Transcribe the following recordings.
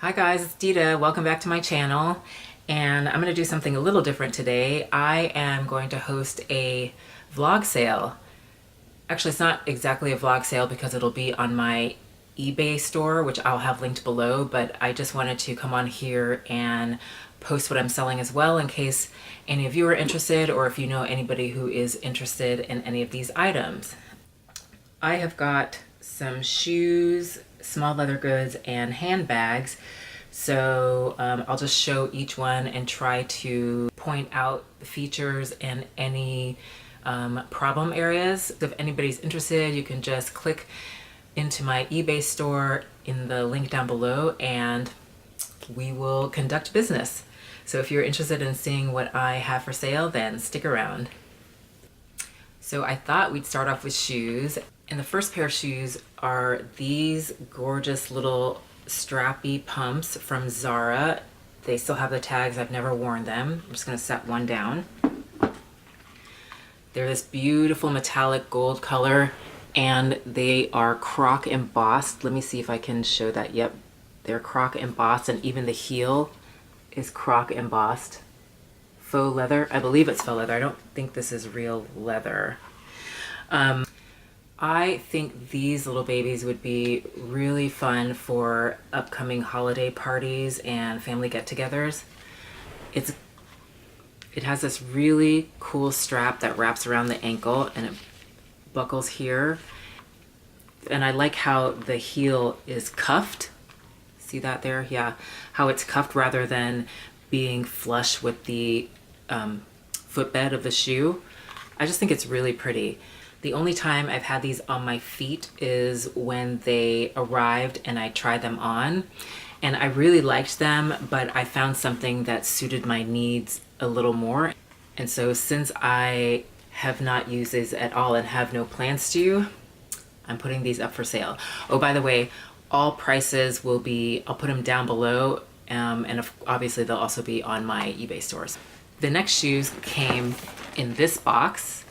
Hi guys, it's Dita. Welcome back to my channel. And I'm going to do something a little different today. I am going to host a vlog sale. Actually, it's not exactly a vlog sale because it'll be on my eBay store, which I'll have linked below, but I just wanted to come on here and post what I'm selling as well in case any of you are interested or if you know anybody who is interested in any of these items. I have got some shoes, small leather goods, and handbags. So I'll just show each one and try to point out the features and any problem areas. If anybody's interested, you can just click into my eBay store in the link down below and we will conduct business. So if you're interested in seeing what I have for sale, then stick around. So I thought we'd start off with shoes. And the first pair of shoes are these gorgeous little strappy pumps from Zara. They still have the tags. I've never worn them. I'm just going to set one down. They're this beautiful metallic gold color and they are croc embossed. Let me see if I can show that. Yep, they're croc embossed and even the heel is croc embossed. Faux leather. I believe it's faux leather. I don't think this is real leather. I think these little babies would be really fun for upcoming holiday parties and family get-togethers. It has this really cool strap that wraps around the ankle and it buckles here. And I like how the heel is cuffed. See that there? Yeah, how it's cuffed rather than being flush with the footbed of the shoe. I just think it's really pretty. The only time I've had these on my feet is when they arrived and I tried them on. And I really liked them, but I found something that suited my needs a little more. And so since I have not used these at all and have no plans to, I'm putting these up for sale. Oh, by the way, all prices will be, I'll put them down below, and obviously they'll also be on my eBay stores. The next shoes came in this box.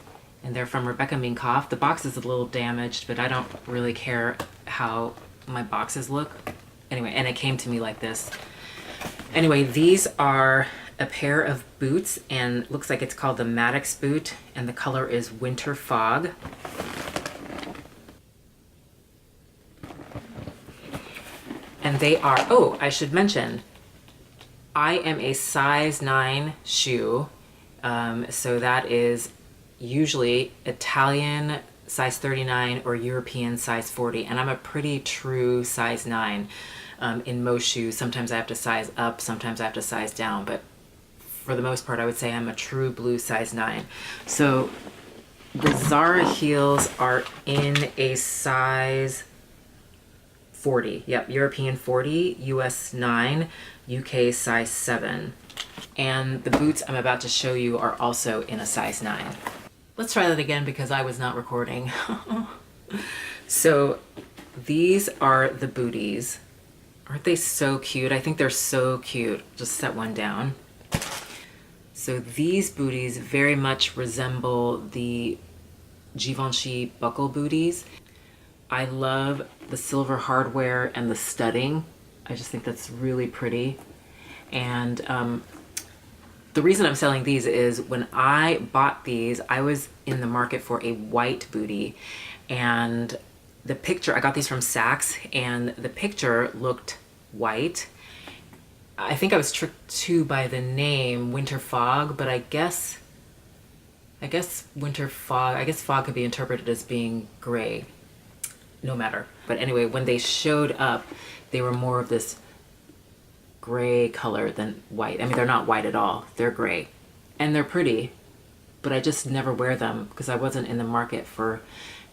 And they're from Minkoff. The box is a little damaged, but I don't really care how my boxes look. Anyway, and it came to me like this. Anyway, these are a pair of boots and looks like it's called the Maddox boot and the color is Winter Fog. And they are, oh, I should mention, I am a size 9 shoe. So that is usually Italian size 39 or European size 40, and I'm a pretty true size 9 in most shoes. Sometimes I have to size up, sometimes I have to size down, but for the most part I would say I'm a true blue size 9. So the Zara heels are in a size 40. Yep, European 40, US 9, UK size 7. And the boots I'm about to show you are also in a size 9. Let's try that again because I was not recording. So these are the booties. Aren't they so cute? I think they're so cute. Just set one down. So these booties very much resemble the Givenchy buckle booties. I love the silver hardware and the studding. I just think that's really pretty. And the reason I'm selling these is when I bought these, I was in the market for a white bootie, and the picture, I got these from Saks, and the picture looked white. I think I was tricked too by the name Winter Fog, but I guess Winter Fog, I guess fog could be interpreted as being gray. No matter. But anyway, when they showed up, they were more of this gray color than white. I mean, they're not white at all. They're gray. And they're pretty, but I just never wear them because I wasn't in the market for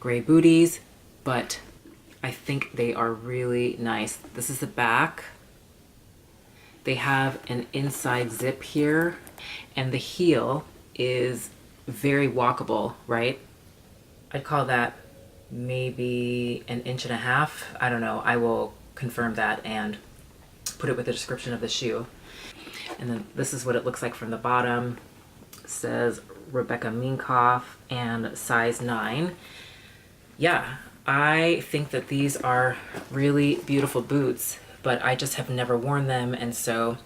gray booties, but I think they are really nice. This is the back. They have an inside zip here, and the heel is very walkable, right? I'd call that maybe 1.5 inches. I don't know. I will confirm that and put it with the description of the shoe. And then this is what it looks like from the bottom. It says Minkoff and size 9. Yeah, I think that these are really beautiful boots, but I just have never worn them, and so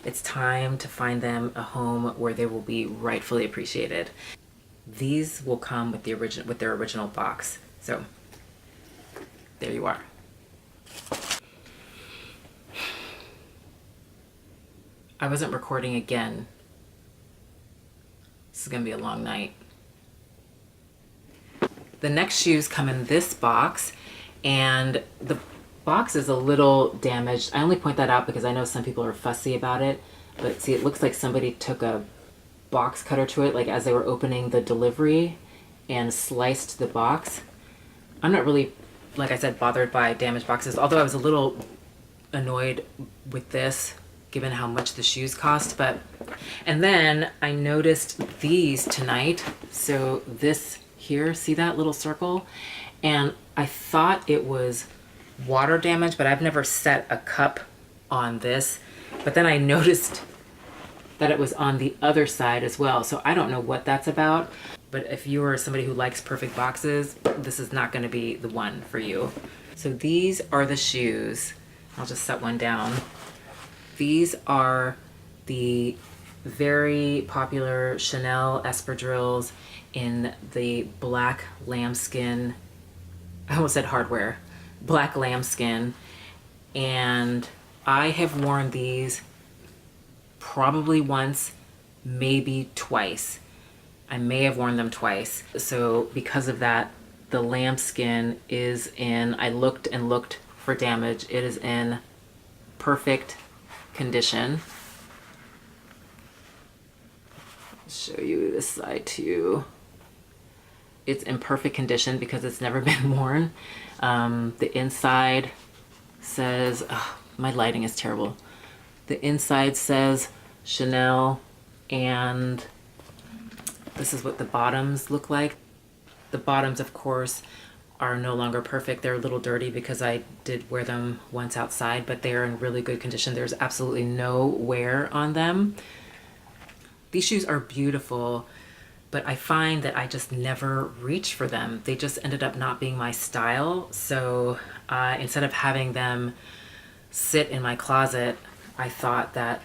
it's time to find them a home where they will be rightfully appreciated. These will come with their original box. So there you are. I wasn't recording again. This is gonna be a long night. The next shoes come in this box, and the box is a little damaged. I only point that out because I know some people are fussy about it, but see, it looks like somebody took a box cutter to it, like as they were opening the delivery, and sliced the box. I'm not really, like I said, bothered by damaged boxes, although I was a little annoyed with this given how much the shoes cost. And then I noticed these tonight. So this here, see that little circle? And I thought it was water damage, but I've never set a cup on this. But then I noticed that it was on the other side as well. So I don't know what that's about, but if you are somebody who likes perfect boxes, this is not gonna be the one for you. So these are the shoes. I'll just set one down. These are the very popular Chanel espadrilles in the black lambskin. I almost said hardware. Black lambskin. And I have worn these probably once, maybe twice. I may have worn them twice. So because of that, the lambskin is in, I looked and looked for damage. It is in perfect condition. Show you this side too. It's in perfect condition because it's never been worn. The inside says, oh, my lighting is terrible. The inside says Chanel, and this is what the bottoms look like. The bottoms, of course, are no longer perfect. They're a little dirty because I did wear them once outside, but they are in really good condition. There's absolutely no wear on them. These shoes are beautiful, but I find that I just never reach for them. They just ended up not being my style. So instead of having them sit in my closet, I thought that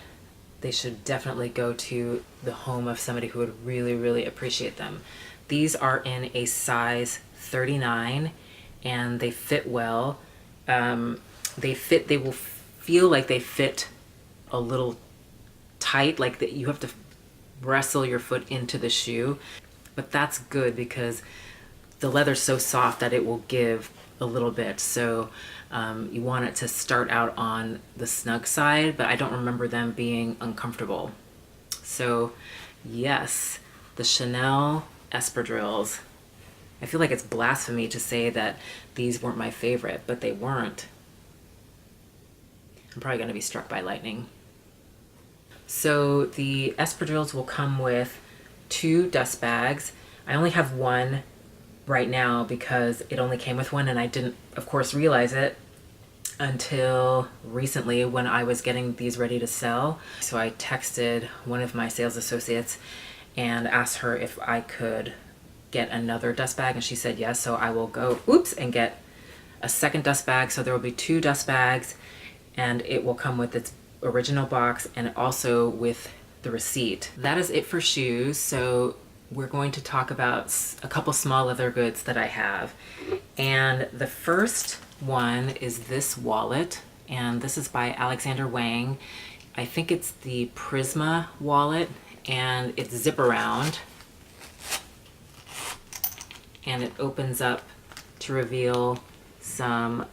they should definitely go to the home of somebody who would really, really appreciate them. These are in a size 39 and they fit well. They will feel like they fit a little tight, like that you have to wrestle your foot into the shoe, but that's good because the leather's so soft that it will give a little bit. So you want it to start out on the snug side, but I don't remember them being uncomfortable. So yes, the Chanel espadrilles. I feel like it's blasphemy to say that these weren't my favorite, but they weren't. I'm probably going to be struck by lightning. So the espadrilles will come with 2 dust bags. I only have one right now because it only came with one, and I didn't, of course, realize it until recently when I was getting these ready to sell. So I texted one of my sales associates and asked her if I could get another dust bag, and she said yes. So I will go, and get a second dust bag. So there will be 2 dust bags, and it will come with its original box and also with the receipt. That is it for shoes. So we're going to talk about a couple small leather goods that I have. And the first one is this wallet, and this is by Alexander Wang. I think it's the Prisma wallet, and it's zip around, and it opens up to reveal some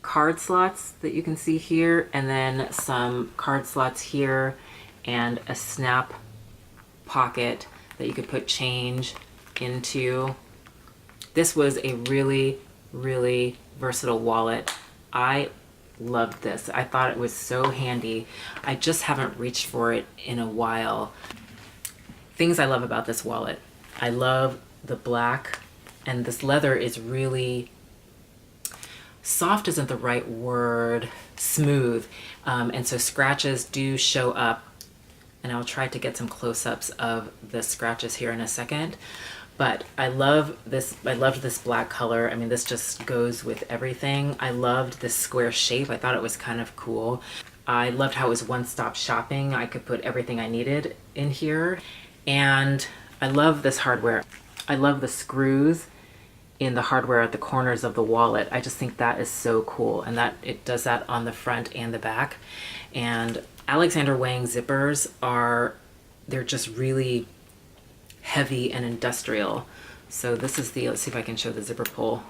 card slots that you can see here, and then some card slots here, and a snap pocket that you could put change into. This was a really, really versatile wallet. I loved this. I thought it was so handy. I just haven't reached for it in a while. Things I love about this wallet. I love the black, and this leather is really soft, isn't the right word, smooth. And so scratches do show up, and I'll try to get some close-ups of the scratches here in a second. But I love this. I loved this black color. I mean, this just goes with everything. I loved this square shape. I thought it was kind of cool. I loved how it was one-stop shopping. I could put everything I needed in here. And I love this hardware. I love the screws in the hardware at the corners of the wallet. I just think that is so cool. And that it does that on the front and the back. And Alexander Wang zippers they're just really heavy and industrial. So this is let's see if I can show the zipper pull.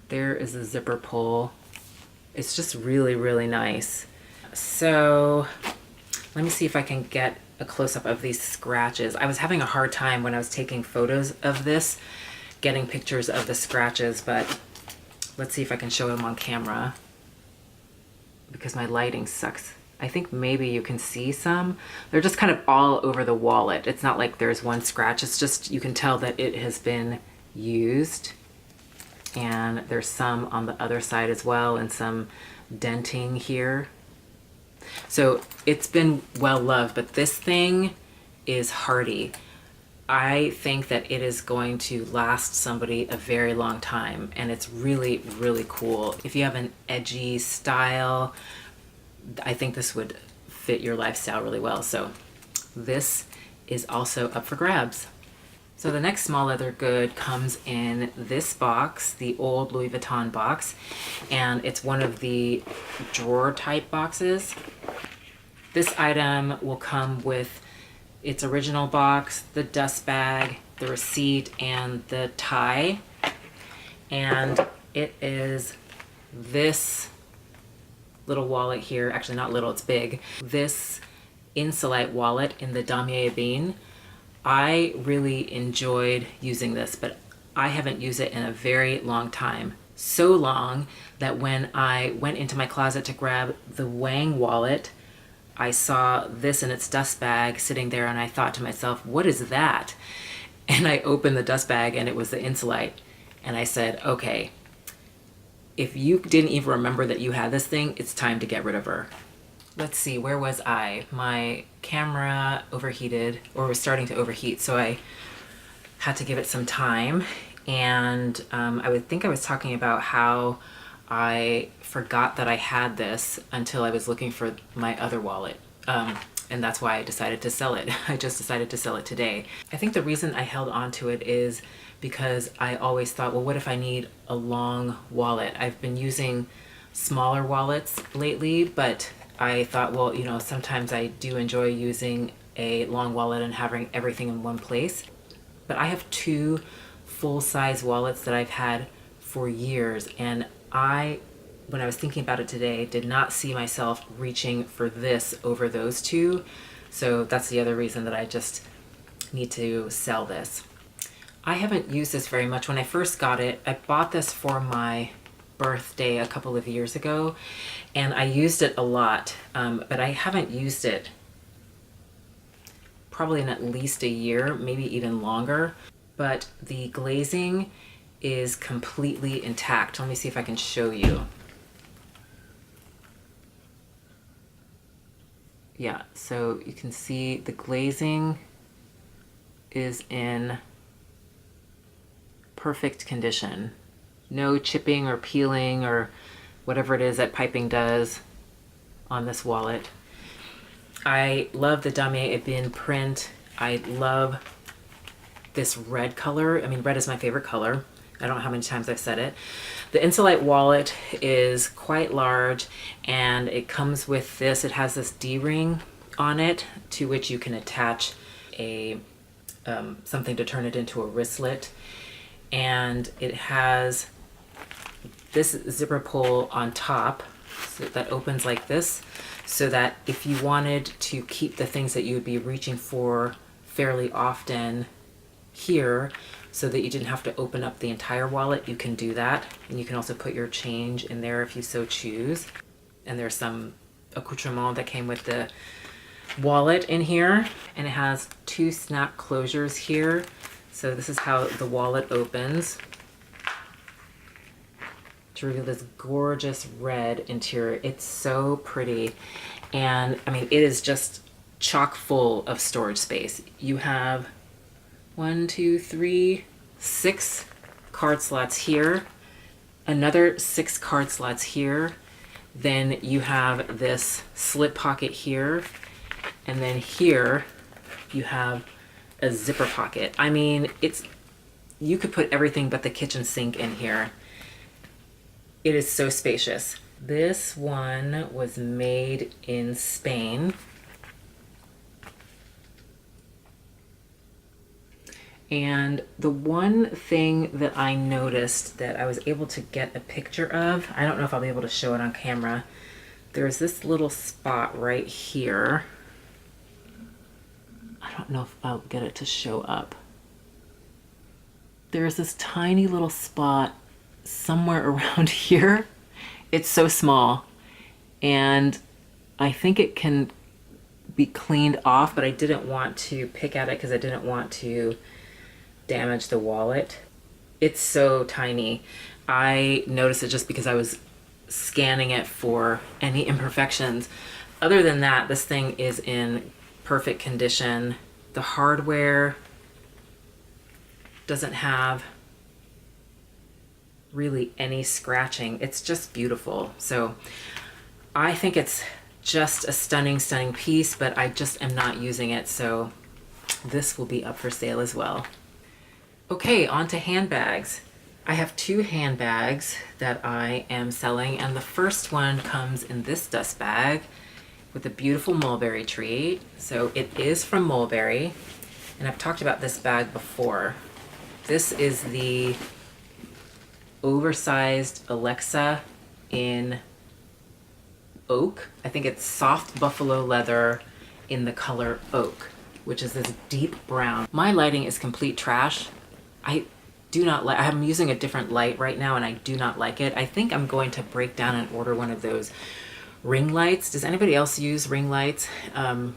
There is the zipper pull. It's just really, really nice. So let me see if I can get a close-up of these scratches. I was having a hard time when I was taking photos of this, getting pictures of the scratches, but let's see if I can show them on camera because my lighting sucks. I think maybe you can see some. They're just kind of all over the wallet. It's not like there's one scratch. It's just, you can tell that it has been used. And there's some on the other side as well and some denting here. So it's been well loved, but this thing is hardy. I think that it is going to last somebody a very long time, and it's really, really cool. If you have an edgy style, I think this would fit your lifestyle really well. So this is also up for grabs. So the next small leather good comes in this box, the old Louis Vuitton box, and it's one of the drawer type boxes. This item will come with its original box, the dust bag, the receipt, and the tie. And it is this little wallet here, actually not little, it's big. This Insolite wallet in the damier ebene. I really enjoyed using this, but I haven't used it in a very long time. So long that when I went into my closet to grab the Wang wallet, I saw this in its dust bag sitting there and I thought to myself, what is that? And I opened the dust bag and it was the Insolite. And I said, okay, if you didn't even remember that you had this thing, it's time to get rid of her. Let's see, where was I? My camera overheated, or was starting to overheat, so I had to give it some time. And I would think I was talking about how I forgot that I had this until I was looking for my other wallet. And that's why I decided to sell it. I just decided to sell it today. I think the reason I held on to it is because I always thought, well, what if I need a long wallet? I've been using smaller wallets lately, but I thought, well, you know, sometimes I do enjoy using a long wallet and having everything in one place. But I have two full-size wallets that I've had for years, and when I was thinking about it today, did not see myself reaching for this over those two. So that's the other reason that I just need to sell this. I haven't used this very much. When I first got it, I bought this for my birthday a couple of years ago, and I used it a lot, but I haven't used it probably in at least a year, maybe even longer. But the glazing is completely intact. Let me see if I can show you. Yeah, so you can see the glazing is in perfect condition. No chipping or peeling or whatever it is that piping does on this wallet. I love the damier ebene print. I love this red color. I mean, red is my favorite color. I don't know how many times I've said it. The Insolite wallet is quite large, and it comes with this. It has this D-ring on it to which you can attach a something to turn it into a wristlet. And it has this zipper pull on top that opens like this, so that if you wanted to keep the things that you would be reaching for fairly often here, so that you didn't have to open up the entire wallet, you can do that. And you can also put your change in there if you so choose. And there's some accoutrement that came with the wallet in here. And it has two snap closures here. So this is how the wallet opens to reveal this gorgeous red interior. It's so pretty. And I mean, it is just chock full of storage space. You have 1, 2, 3, 6 card slots here, another 6 card slots here. Then you have this slip pocket here, and then here you have a zipper pocket. I mean, you could put everything but the kitchen sink in here. It is so spacious. This one was made in Spain. And the one thing that I noticed that I was able to get a picture of, I don't know if I'll be able to show it on camera. There's this little spot right here. I don't know if I'll get it to show up. There's this tiny little spot somewhere around here. It's so small, and I think it can be cleaned off, but I didn't want to pick at it because I didn't want to damage the wallet. It's so tiny. I noticed it just because I was scanning it for any imperfections. Other than that, this thing is in perfect condition. The hardware doesn't have really any scratching. It's just beautiful. So I think it's just a stunning, stunning piece, but I just am not using it. So this will be up for sale as well. Okay, on to handbags. I have 2 handbags that I am selling, and the first one comes in this dust bag with a beautiful mulberry tree. So it is from Mulberry, and I've talked about this bag before. This is the oversized Alexa in oak. I think it's soft buffalo leather in the color oak, which is this deep brown. My lighting is complete trash. I do not like, I'm using a different light right now and I do not like it. I think I'm going to break down and order one of those ring lights. Does anybody else use ring lights? And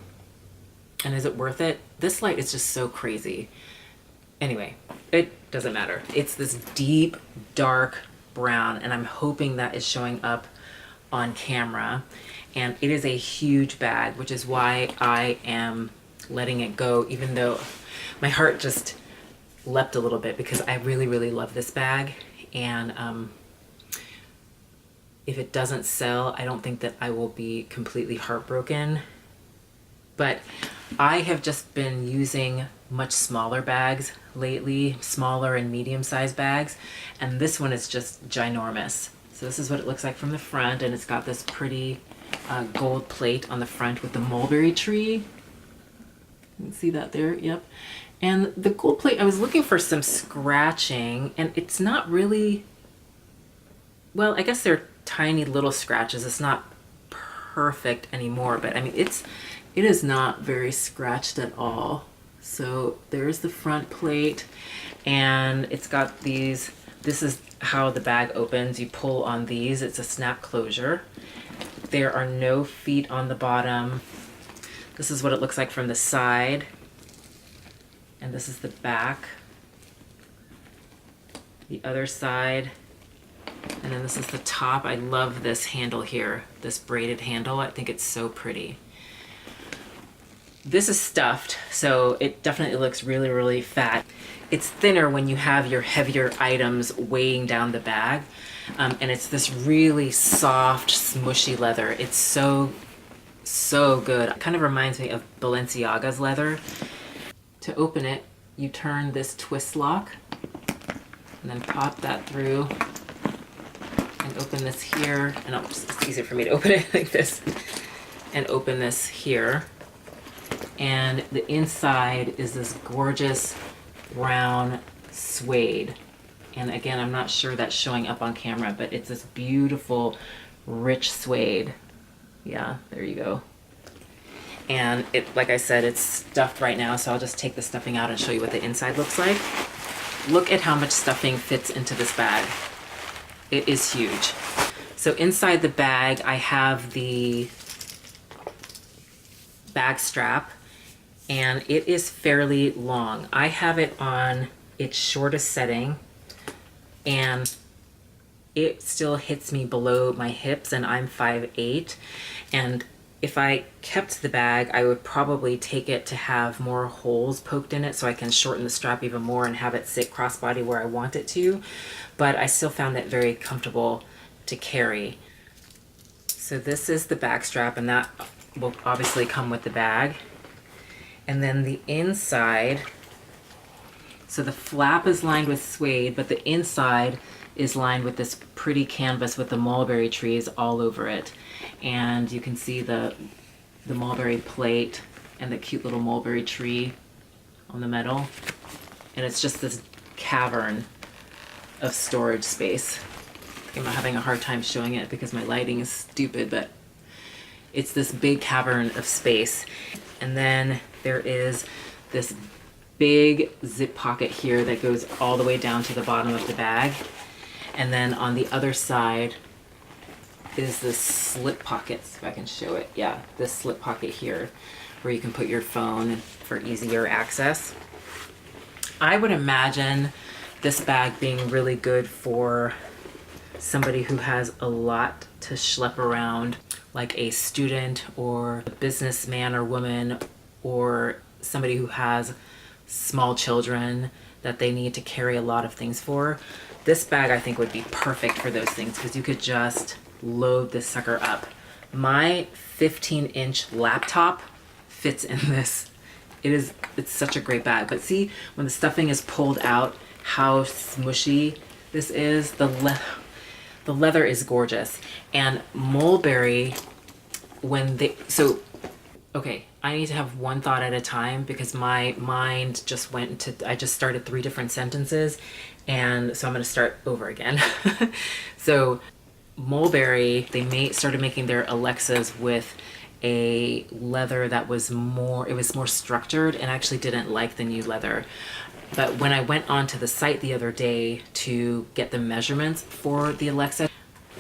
is it worth it? This light is just so crazy. Anyway, it doesn't matter. It's this deep, dark brown, and I'm hoping that is showing up on camera. And it is a huge bag, which is why I am letting it go, even though my heart just leapt a little bit because I really, really love this bag. And if it doesn't sell, I don't think that I will be completely heartbroken. But I have just been using much smaller bags lately, smaller and medium-sized bags, and this one is just ginormous. So this is what it looks like from the front, and it's got this pretty gold plate on the front with the mulberry tree. You can see that there, yep. And the gold plate, I was looking for some scratching, and it's not really, well, I guess they're tiny little scratches. It's not perfect anymore, but I mean, it is not very scratched at all. So there's the front plate, and it's got these, this is how the bag opens. You pull on these, it's a snap closure. There are no feet on the bottom. This is what it looks like from the side. And this is the back, the other side, and then this is the top. I love this handle here, this braided handle. I think it's so pretty. This is stuffed, so it definitely looks really, really fat. It's thinner when you have your heavier items weighing down the bag, and it's this really soft, smushy leather. It's so, so good. It kind of reminds me of Balenciaga's leather. To open it, you turn this twist lock and then pop that through and open this here. And it's easier for me to open it like this and open this here. And the inside is this gorgeous brown suede. And again, I'm not sure that's showing up on camera, but it's this beautiful, rich suede. Yeah, there you go. And it, like I said, it's stuffed right now, so I'll just take the stuffing out and show you what the inside looks like. Look at how much stuffing fits into this bag. It is huge. So inside the bag, I have the bag strap, and it is fairly long. I have it on its shortest setting, and it still hits me below my hips, and I'm 5'8", and if I kept the bag, I would probably take it to have more holes poked in it so I can shorten the strap even more and have it sit crossbody where I want it to. But I still found it very comfortable to carry. So this is the back strap, and that will obviously come with the bag. And then the inside, so the flap is lined with suede, but the inside is lined with this pretty canvas with the mulberry trees all over it. And you can see the mulberry plate and the cute little mulberry tree on the metal. And it's just this cavern of storage space. I'm having a hard time showing it because my lighting is stupid, but it's this big cavern of space. And then there is this big zip pocket here that goes all the way down to the bottom of the bag. And then on the other side is this slip pocket, if I can show it. Yeah, this slip pocket here where you can put your phone for easier access. I would imagine this bag being really good for somebody who has a lot to schlep around, like a student or a businessman or woman, or somebody who has small children that they need to carry a lot of things for. This bag I think would be perfect for those things because you could just load this sucker up. My 15-inch laptop fits in this. It's such a great bag. But see, when the stuffing is pulled out, how smushy this is. The leather is gorgeous. And Mulberry, okay, I need to have one thought at a time because my mind just went into, I just started 3 different sentences, and so I'm going to start over again. So Mulberry, they started making their Alexas with a leather that was more structured, and I actually didn't like the new leather. But when I went onto the site the other day to get the measurements for the Alexa,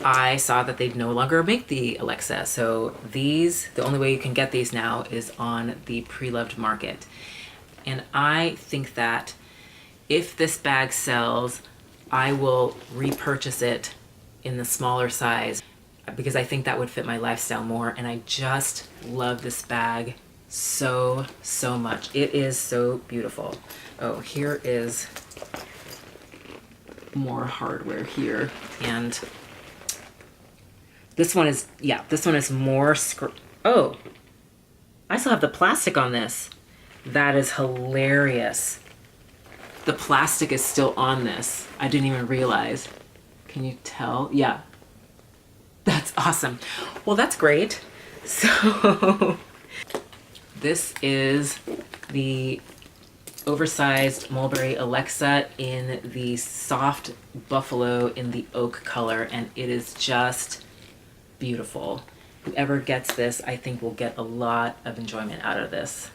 I saw that they no longer make the Alexa. So the only way you can get these now is on the pre-loved market. And I think that if this bag sells, I will repurchase it in the smaller size because I think that would fit my lifestyle more. And I just love this bag so, so much. It is so beautiful. Oh, here is more hardware here. And this one is more oh, I still have the plastic on this. That is hilarious. The plastic is still on this. I didn't even realize. Can you tell? Yeah. That's awesome. Well, that's great. So this is the oversized Mulberry Alexa in the soft buffalo in the oak color, and it is just beautiful. Whoever gets this, I think, will get a lot of enjoyment out of this.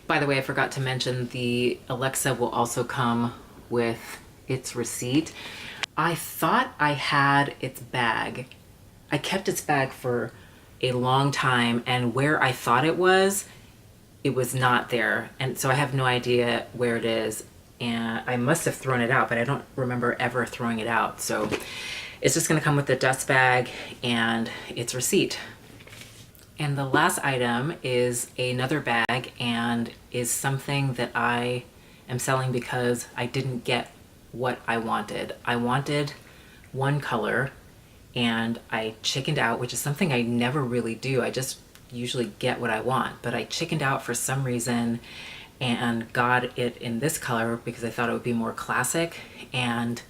By the way, I forgot to mention the Alexa will also come with its receipt. I thought I had its bag. I kept its bag for a long time, and where I thought it was not there. And so I have no idea where it is, and I must have thrown it out, but I don't remember ever throwing it out. So it's just gonna come with the dust bag and its receipt. And the last item is another bag, and is something that I am selling because I didn't get what I wanted. I wanted one color and I chickened out, which is something I never really do. I just usually get what I want, but I chickened out for some reason and got it in this color because I thought it would be more classic. And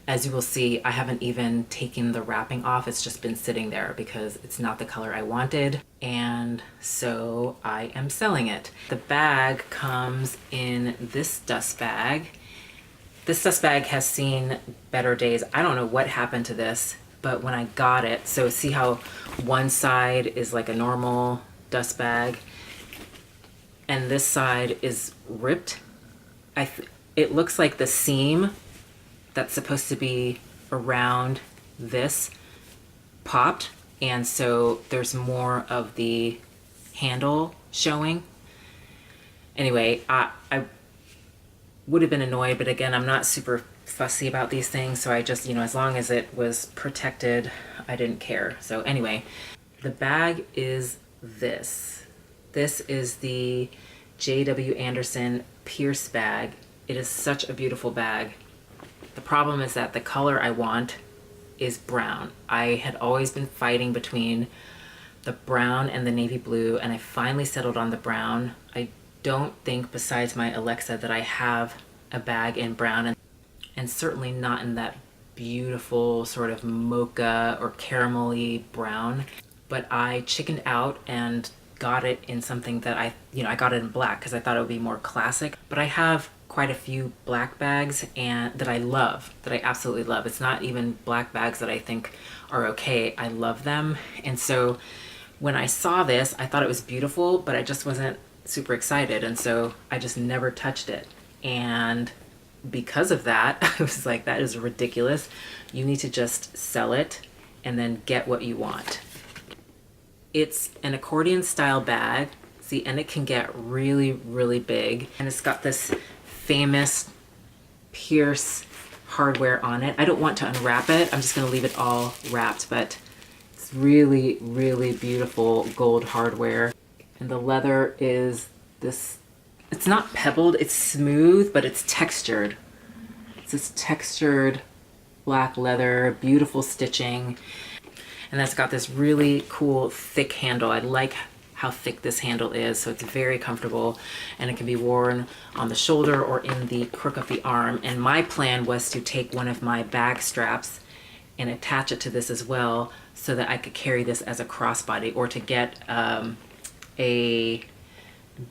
as you will see, I haven't even taken the wrapping off. It's just been sitting there because it's not the color I wanted. And so I am selling it. The bag comes in this dust bag. This dust bag has seen better days. I don't know what happened to this, but when I got it, so see how one side is like a normal dust bag and this side is ripped? It looks like the seam that's supposed to be around this popped, and so there's more of the handle showing. Anyway, I would have been annoyed, but again, I'm not super fussy about these things, so I just, as long as it was protected, I didn't care. So anyway, The bag is this. This is the J.W. Anderson Pierce bag. It is such a beautiful bag. The problem is that the color I want is brown. I had always been fighting between the brown and the navy blue, and I finally settled on the brown. I don't think, besides my Alexa, that I have a bag in brown, and certainly not in that beautiful sort of mocha or caramelly brown. But I chickened out and got it in something that I got it in black because I thought it would be more classic. But I have quite a few black bags and that I love, that I absolutely love. It's not even black bags that I think are okay. I love them. And so when I saw this, I thought it was beautiful, but I just wasn't super excited. And so I just never touched it. And because of that, I was like, that is ridiculous. You need to just sell it and then get what you want. It's an accordion style bag. See, and it can get really, really big. And it's got this famous Pierce hardware on it. I don't want to unwrap it. I'm just gonna leave it all wrapped, but it's really, really beautiful gold hardware. And the leather is this, it's not pebbled, it's smooth, but it's textured. It's this textured black leather, beautiful stitching. And that's got this really cool thick handle. I like how thick this handle is, so it's very comfortable, and it can be worn on the shoulder or in the crook of the arm. And my plan was to take one of my bag straps and attach it to this as well, so that I could carry this as a crossbody, or to get a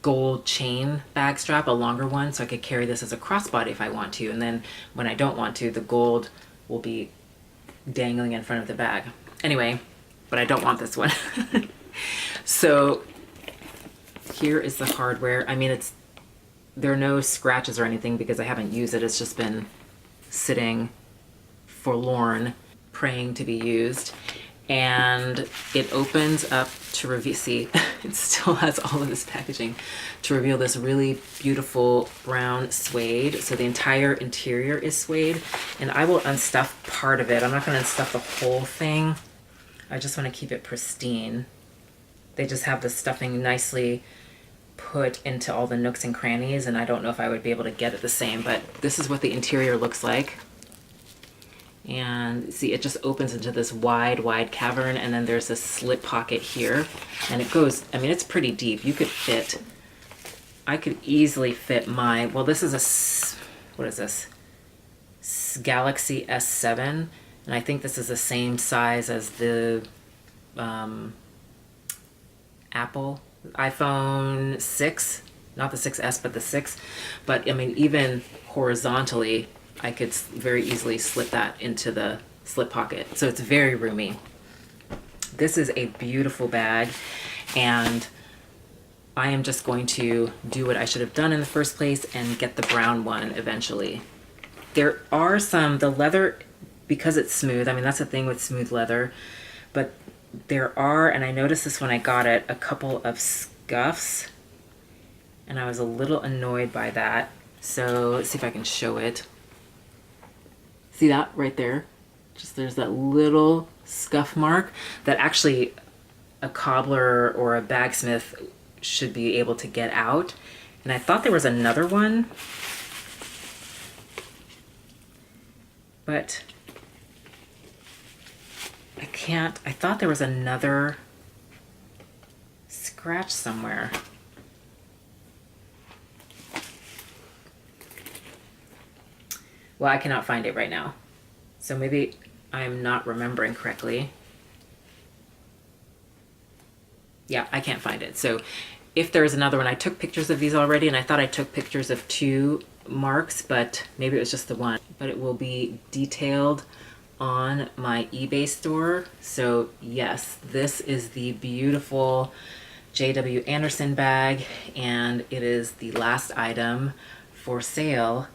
gold chain bag strap, a longer one, so I could carry this as a crossbody if I want to. And then when I don't want to, the gold will be dangling in front of the bag. Anyway, but I don't want this one. So here is the hardware. I mean, there are no scratches or anything because I haven't used it. It's just been sitting forlorn, praying to be used. And it opens up to reveal, see, it still has all of this packaging, to reveal this really beautiful brown suede. So the entire interior is suede, and I will unstuff part of it. I'm not gonna unstuff the whole thing. I just wanna keep it pristine. They just have the stuffing nicely put into all the nooks and crannies, and I don't know if I would be able to get it the same, but this is what the interior looks like. And see, it just opens into this wide, wide cavern, and then there's this slip pocket here, and it goes, I mean, it's pretty deep. You could fit, I could easily fit my, well, this is what is this? Galaxy S7, and I think this is the same size as the Apple iPhone 6, not the 6S, but the 6. But I mean, even horizontally, I could very easily slip that into the slip pocket. So it's very roomy. This is a beautiful bag, and I am just going to do what I should have done in the first place and get the brown one eventually. There are some, the leather, because it's smooth, I mean, that's the thing with smooth leather, but there are, and I noticed this when I got it, a couple of scuffs, and I was a little annoyed by that. So let's see if I can show it. See that right there? Just there's that little scuff mark that actually a cobbler or a bagsmith should be able to get out. And I thought there was another one, but I can't. I thought there was another scratch somewhere. Well, I cannot find it right now. So maybe I'm not remembering correctly. Yeah, I can't find it. So if there's another one, I took pictures of these already, and I thought I took pictures of 2 marks, but maybe it was just the one. But it will be detailed on my eBay store. So yes, this is the beautiful J.W. Anderson bag, and it is the last item for sale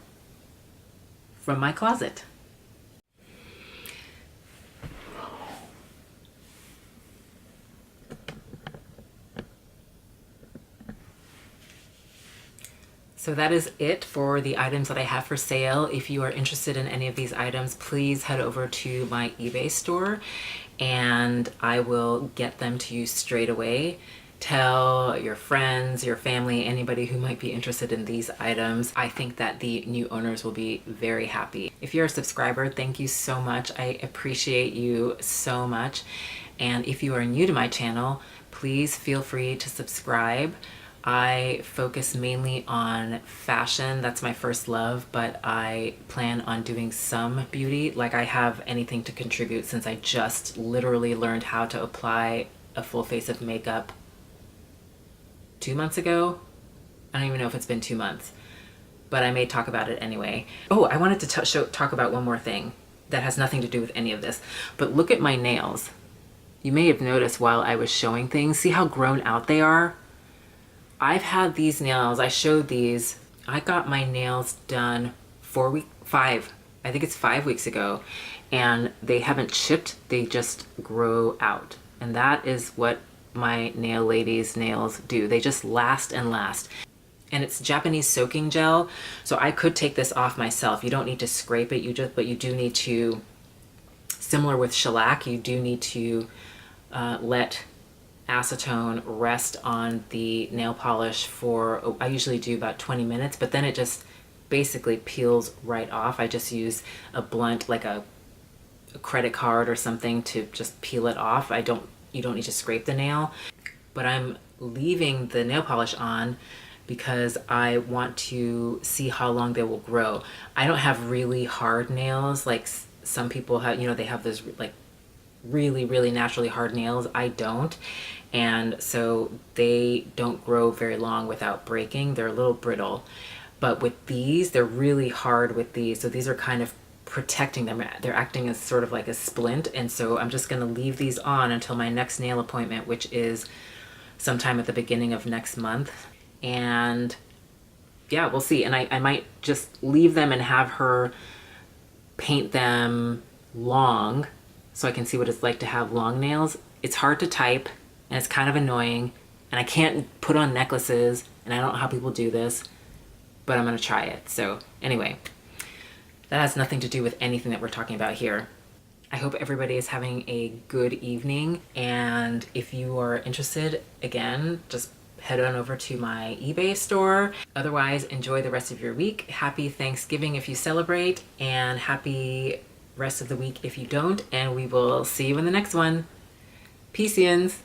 from my closet. So that is it for the items that I have for sale. If you are interested in any of these items, please head over to my eBay store and I will get them to you straight away. Tell your friends, your family, anybody who might be interested in these items. I think that the new owners will be very happy. If you're a subscriber, thank you so much. I appreciate you so much. And if you are new to my channel, please feel free to subscribe. I focus mainly on fashion. That's my first love, but I plan on doing some beauty. Like, I have anything to contribute since I just literally learned how to apply a full face of makeup 2 months ago. I don't even know if it's been 2 months, but I may talk about it anyway. Oh, I wanted to talk about one more thing that has nothing to do with any of this, but look at my nails. You may have noticed while I was showing things, see how grown out they are? I've had these nails, I showed these. I got my nails done 5 weeks ago, and they haven't chipped, they just grow out. And that is what my nail lady's nails do. They just last and last. And it's Japanese soaking gel, so I could take this off myself. You don't need to scrape it, but you do need to, similar with shellac, you do need to let acetone rest on the nail polish for, I usually do about 20 minutes, but then it just basically peels right off. I just use a blunt, like a credit card or something, to just peel it off. You don't need to scrape the nail, but I'm leaving the nail polish on because I want to see how long they will grow. I don't have really hard nails like some people have, you know, they have those like really, really naturally hard nails. I don't. And so they don't grow very long without breaking. They're a little brittle. But with these, they're really hard with these. So these are kind of protecting them. They're acting as sort of like a splint. And so I'm just going to leave these on until my next nail appointment, which is sometime at the beginning of next month. And yeah, we'll see. And I might just leave them and have her paint them long so I can see what it's like to have long nails. It's hard to type and it's kind of annoying, and I can't put on necklaces, and I don't know how people do this, but I'm gonna try it. So anyway, that has nothing to do with anything that we're talking about here. I hope everybody is having a good evening, and if you are interested, again, just head on over to my eBay store. Otherwise, enjoy the rest of your week. Happy Thanksgiving if you celebrate, and happy rest of the week if you don't, and we will see you in the next one. Peace-ians.